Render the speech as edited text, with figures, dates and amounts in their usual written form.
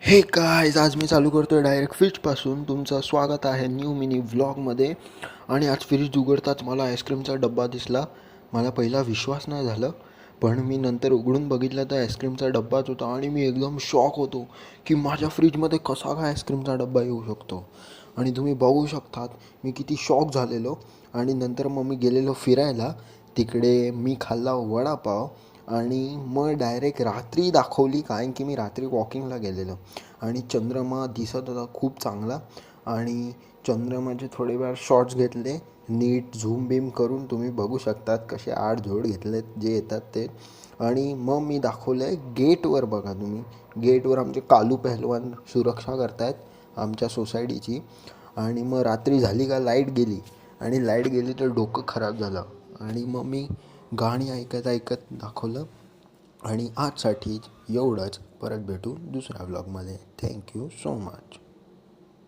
हे गाईज, आज मी चालू करतोय डायरेक्ट फ्रीजपासून. तुमचं स्वागत आहे न्यू मिनी व्लॉगमध्ये. आणि आज फ्रीज उघडताच मला आईस्क्रीमचा डब्बा दिसला. मला पहिला विश्वास नाही झाला, पण मी नंतर उघडून बघितलं तर आईस्क्रीमचा डब्बाच होता. आणि मी एकदम शॉक होतो की माझ्या फ्रीजमध्ये कसा काय आईस्क्रीमचा डब्बा येऊ शकतो. आणि तुम्ही बघू शकतात मी किती शॉक झालेलो. आणि नंतर मग मी गेलेलो फिरायला. तिकडे मी खाल्ला वडापाव. आणि मग डायरेक्ट रात्री दाखवली, कारण की मी रात्री वॉकिंगला गेलेलो आणि चंद्रमा दिसत होता खूप चांगला. आणि चंद्रमाचे थोडे वेळ शॉट्स घेतले, नीट झूम बीम करून तुम्ही बघू शकतात कसे 8 झोड घेतलेत जे येतात ते. आणि मग मी दाखवलं आहे गेटवर. बघा तुम्ही, गेटवर आमचे कालू पहलवान सुरक्षा करतायत आमच्या सोसायटीची. आणि मग रात्री झाली का लाईट गेली, आणि लाईट गेली तर डोकं खराब झालं. आणि मग मी गाणी ऐकत ऐकत दाखवलं. आणि आजसाठी एवढंच. परत भेटू दुसऱ्या व्लॉगमध्ये. Thank you so much.